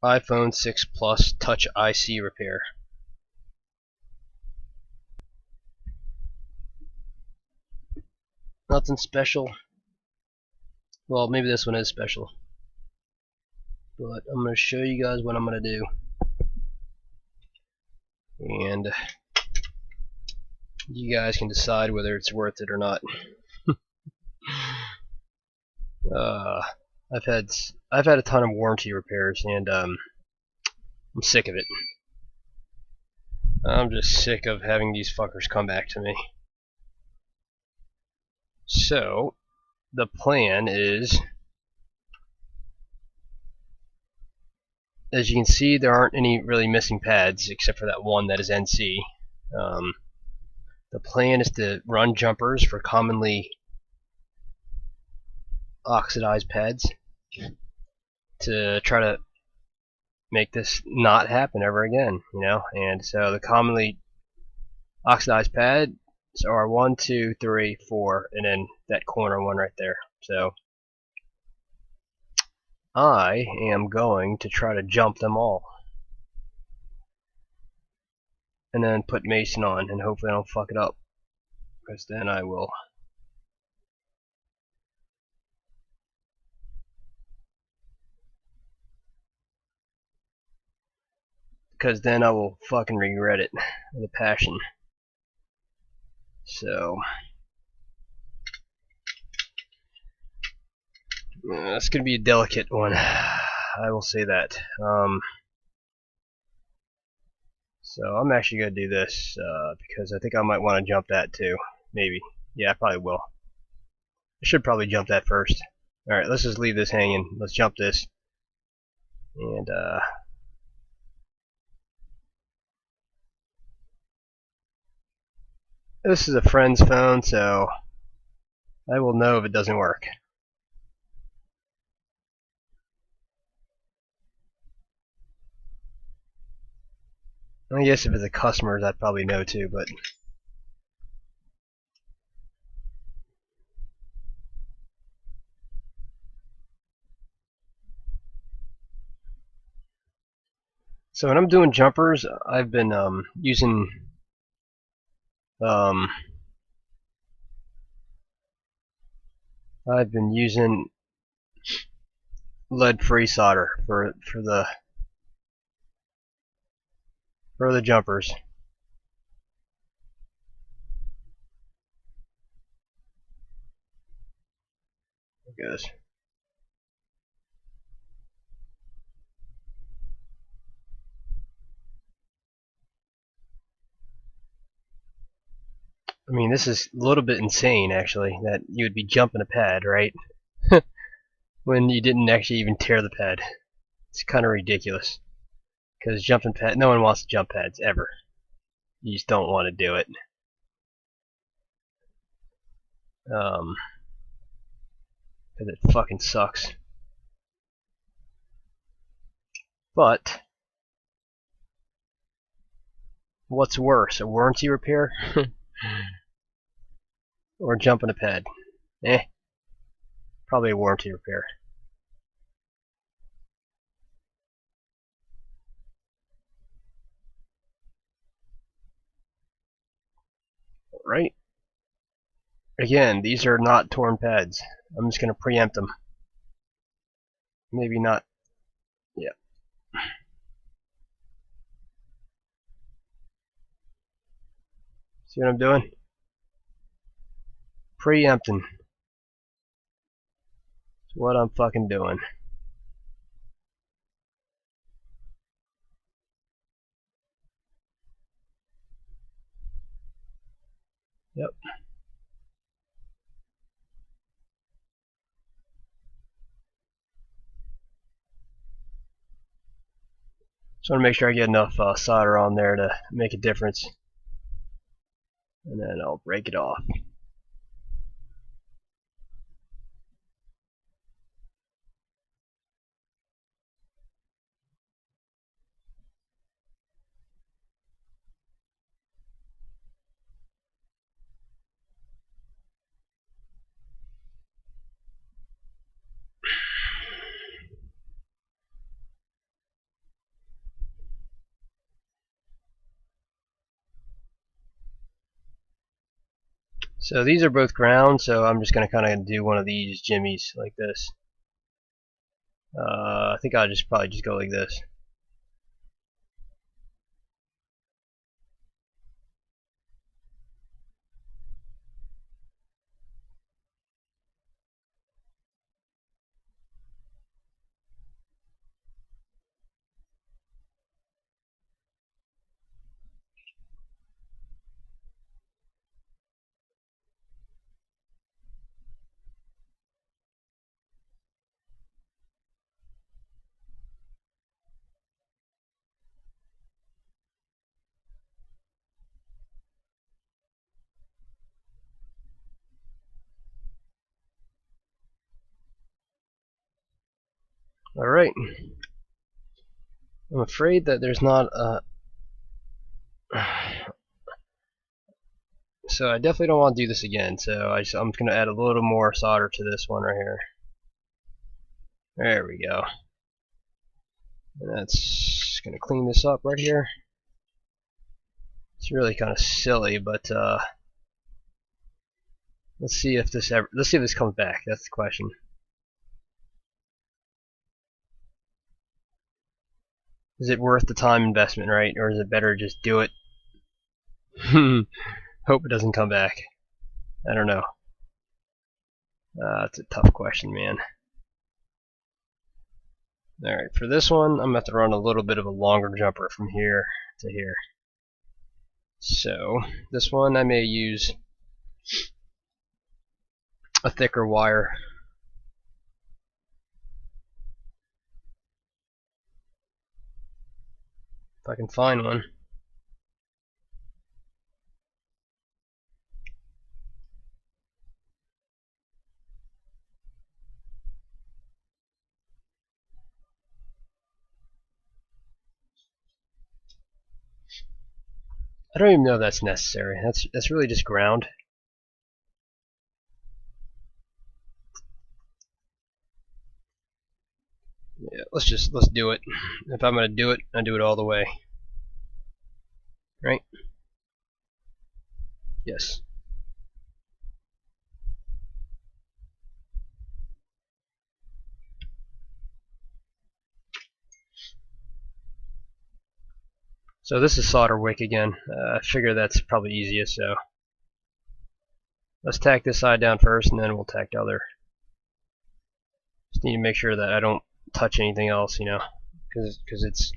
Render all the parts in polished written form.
iPhone 6 Plus Touch IC repair. Nothing special. Well, maybe this one is special. But I'm going to show you guys what I'm going to do. And you guys can decide whether it's worth it or not. I've had a ton of warranty repairs, and I'm sick of it. I'm just sick of having these fuckers come back to me. So the plan is, as you can see, there aren't any really missing pads except for that one that is NC. The plan is to run jumpers for commonly oxidized pads to try to make this not happen ever again, you know. And so the commonly oxidized pads are 1, 2, 3, 4, and then that corner one right there. So I am going to try to jump them all, and then put Mason on, and hopefully I don't fuck it up, because then I will. Because then I will fucking regret it with a passion. So that's gonna be a delicate one. I will say that. So I'm actually gonna do this because I think I might want to jump that too. Maybe. Yeah, I probably will. I should probably jump that first. All right, let's just leave this hanging. Let's jump this. And this is a friend's phone, so I will know if it doesn't work. I guess if it's a customer's, I'd probably know too, but so when I'm doing jumpers, I've been using lead-free solder for the jumpers. It goes. I mean, this is a little bit insane, actually, that you would be jumping a pad, right? When you didn't actually even tear the pad. It's kind of ridiculous. Because jumping pad, no one wants to jump pads, ever. You just don't want to do it. Because it fucking sucks. But what's worse, a warranty repair or jumping a pad? Probably a warranty repair. Right? Again, these are not torn pads. I'm just going to preempt them. Maybe not. Yeah. See what I'm doing? Preempting. That's what I'm fucking doing. Yep. Just want to make sure I get enough solder on there to make a difference. And then I'll break it off. So these are both ground, so I'm just going to kind of do one of these jimmies like this. I think I'll just probably just go like this. Alright. I'm afraid that there's not a... So I definitely don't want to do this again, so I'm going to add a little more solder to this one right here. There we go. And that's going to clean this up right here. It's really kind of silly, but let's see if this comes back. That's the question. Is it worth the time investment, right? Or is it better just do it? Hope it doesn't come back. I don't know. It's a tough question, man. Alright, for this one, I'm going to have to run a little bit of a longer jumper from here to here. So, this one I may use a thicker wire. If I can find one. I don't even know if that's necessary. That's really just ground. Yeah, let's do it. If I'm gonna do it, I do it all the way. Right? Yes. So this is solder wick again. I figure that's probably easiest, so let's tack this side down first and then we'll tack the other. Just need to make sure that I don't touch anything else, you know, because it's...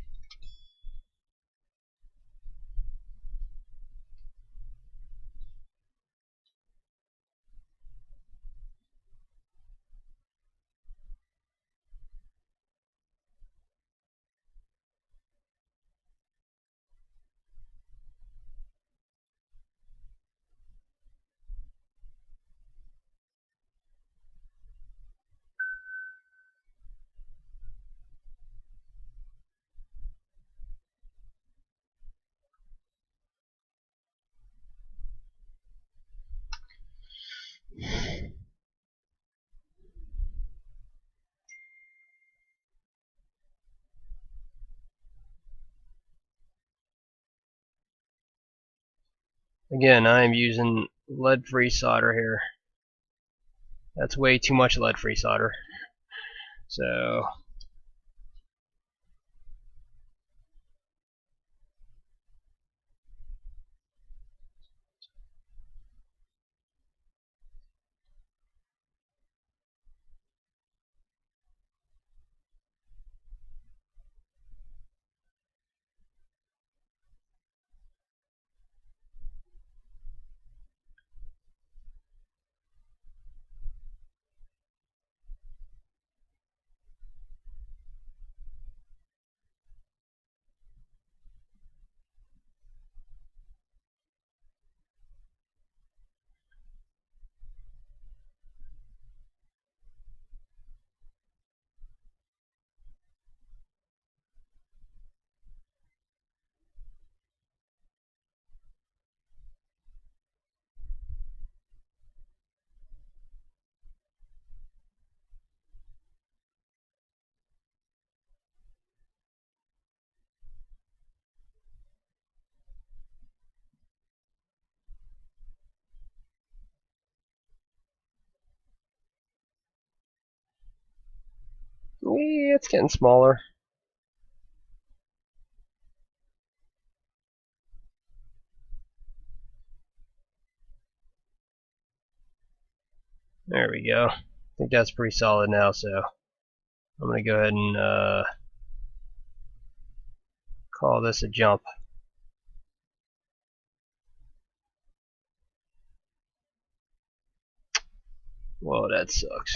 Again, I am using lead-free solder here. That's way too much lead-free solder. So Yeah, it's getting smaller. There we go. I think that's pretty solid now, so I'm going to go ahead and call this a jump. Whoa, that sucks.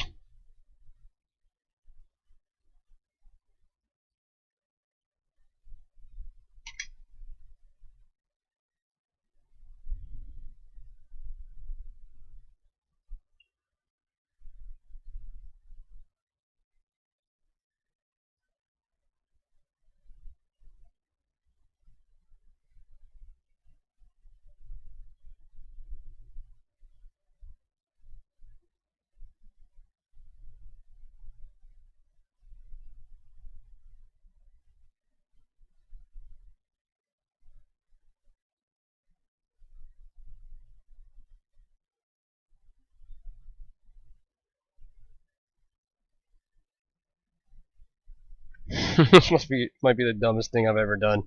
This might be the dumbest thing I've ever done.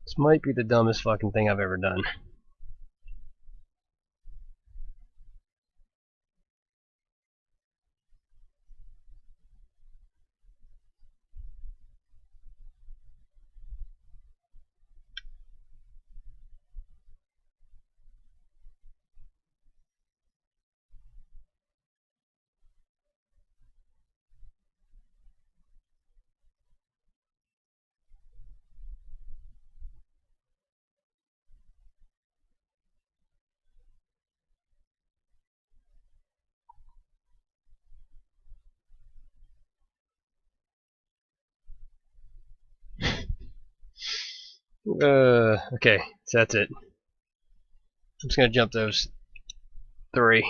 This might be the dumbest fucking thing I've ever done. Okay, so that's it. I'm just gonna jump those 3,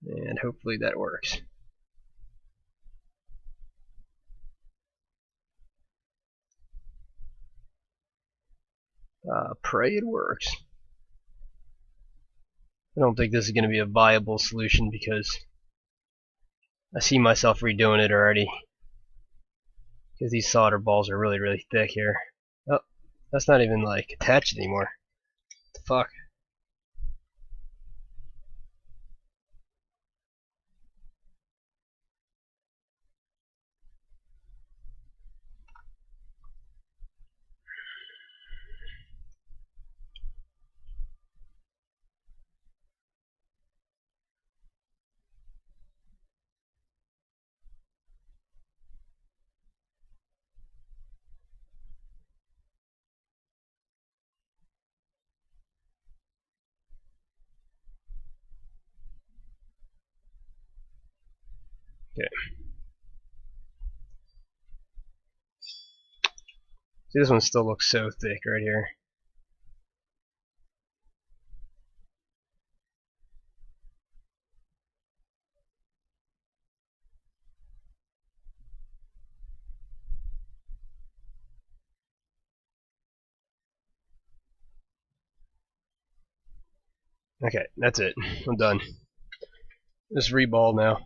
and hopefully that works. Pray it works. I don't think this is gonna be a viable solution because I see myself redoing it already. Because these solder balls are really, really thick here. Oh, that's not even like attached anymore. What the fuck? Okay. See, this one still looks so thick right here. Okay, that's it. I'm done. Just reball now.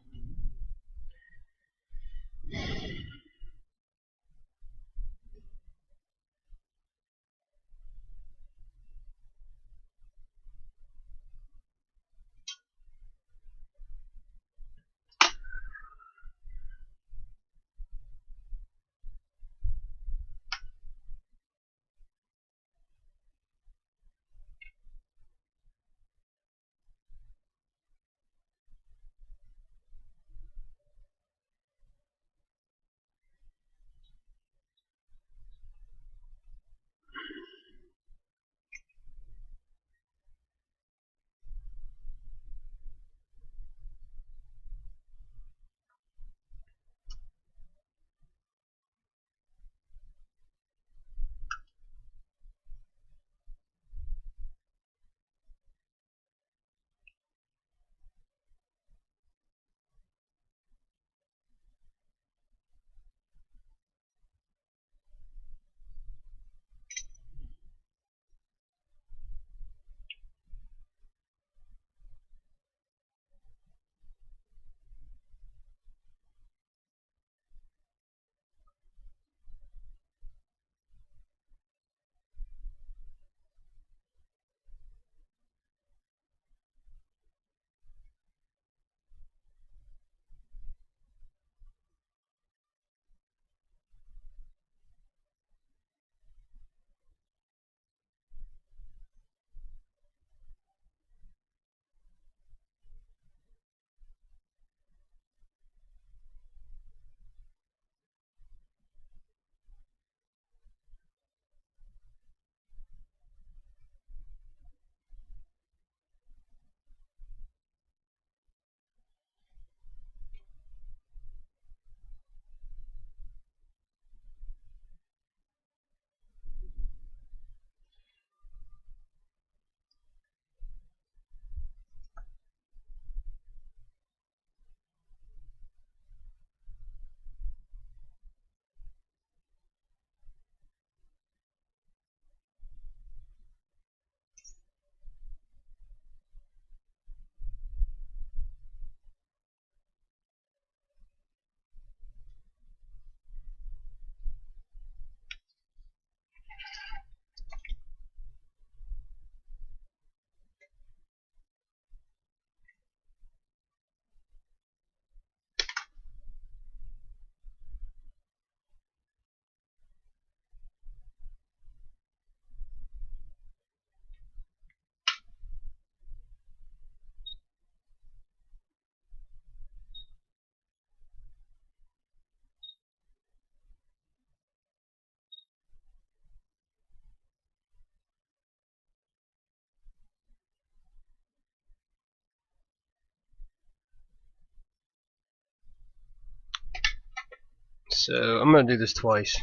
So I'm going to do this twice,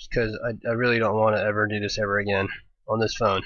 because I really don't want to ever do this ever again on this phone.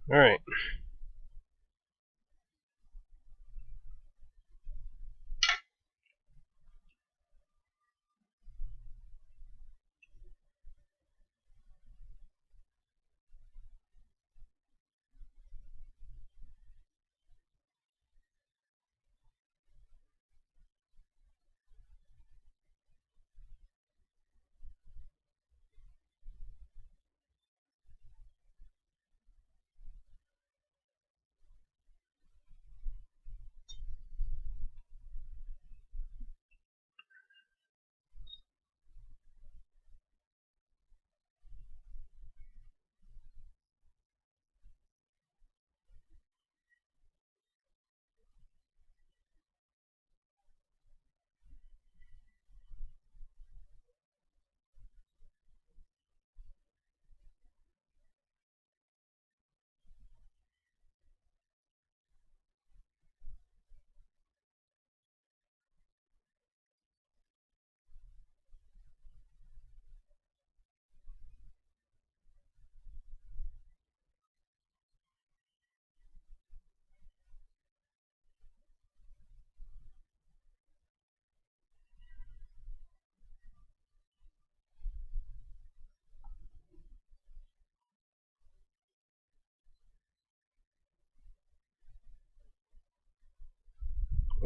Alright.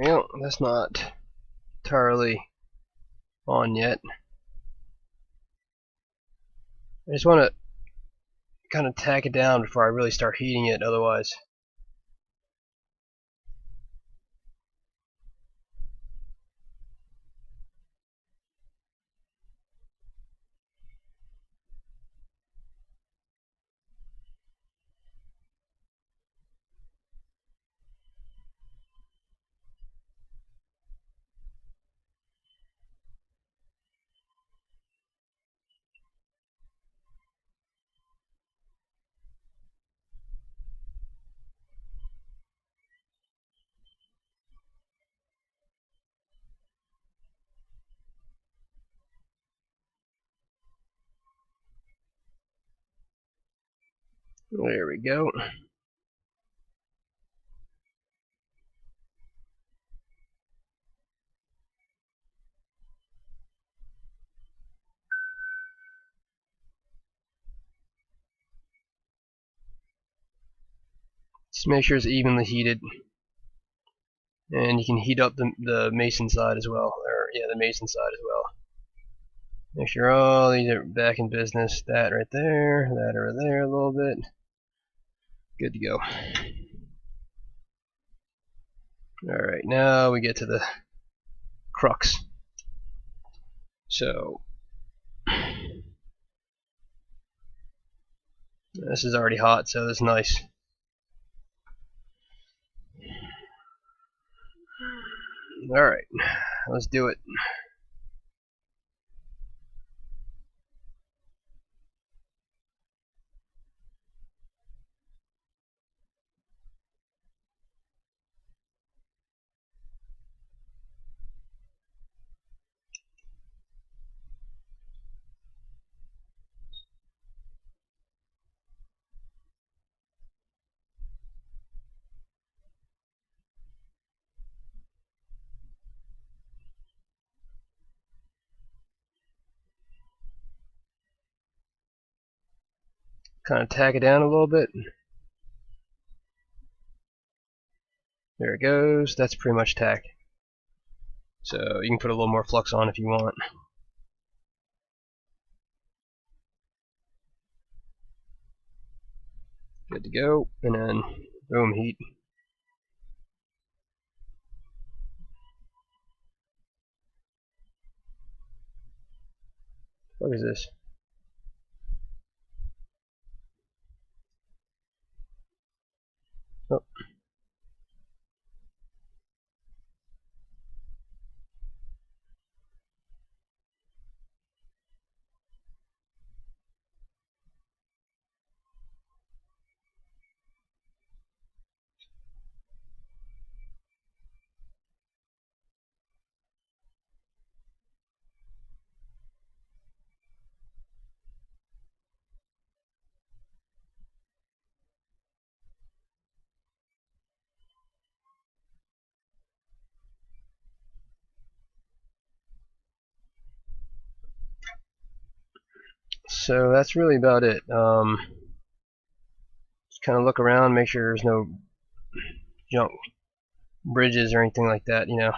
Well, that's not entirely on yet. I just want to kind of tack it down before I really start heating it, otherwise. There we go. Just make sure it's evenly heated. And you can heat up the mason side as well. Or, yeah, the mason side as well. Make sure all these are back in business. That right there, that over there a little bit. Good to go. Alright, now we get to the crux. So, this is already hot, so that's nice. Alright, let's do it. Kind of tack it down a little bit. There it goes. That's pretty much tack. So you can put a little more flux on if you want. Good to go. And then boom, heat. What is this? Oh. So that's really about it. Just kind of look around, make sure there's no junk bridges or anything like that, you know.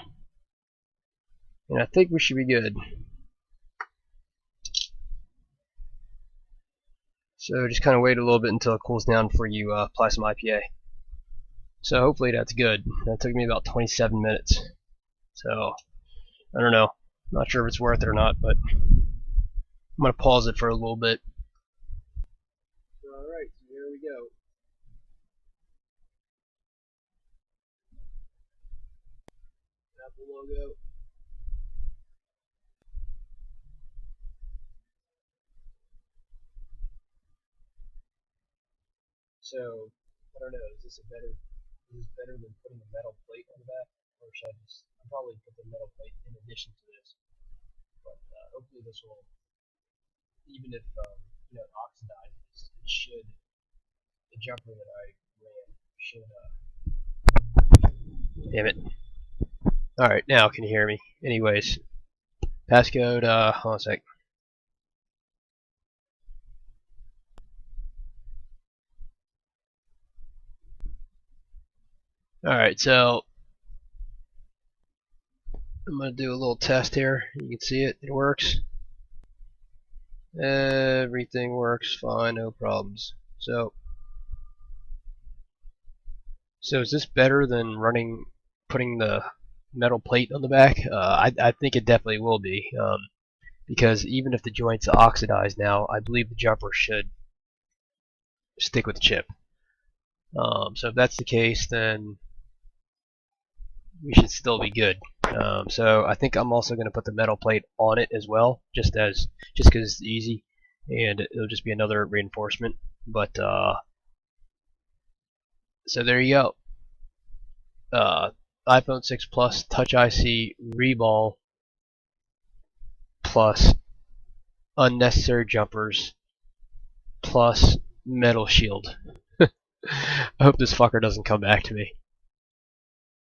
And I think we should be good. So just kind of wait a little bit until it cools down before you apply some IPA. So hopefully that's good. That took me about 27 minutes. So I don't know. Not sure if it's worth it or not, but I'm going to pause it for a little bit. Alright, so here we go. Apple logo. So, I don't know, is this better than putting a metal plate on the back? Or should I just, I'll probably put the metal plate in addition to this. But hopefully this will, even if, you know, it oxidizes, it should, the jumper that I ran should, damn it. Alright, now can you hear me? Anyways, passcode, hold on a sec. Alright, so I'm going to do a little test here. You can see it. It works. Everything works fine, no problems. So is this better than putting the metal plate on the back? I think it definitely will be, because even if the joint's oxidized now, I believe the jumper should stick with the chip. So if that's the case, then we should still be good. So I think I'm also going to put the metal plate on it as well, just because it's easy, and it'll just be another reinforcement. But so there you go. iPhone 6 Plus Touch IC Reball plus unnecessary jumpers plus metal shield. I hope this fucker doesn't come back to me.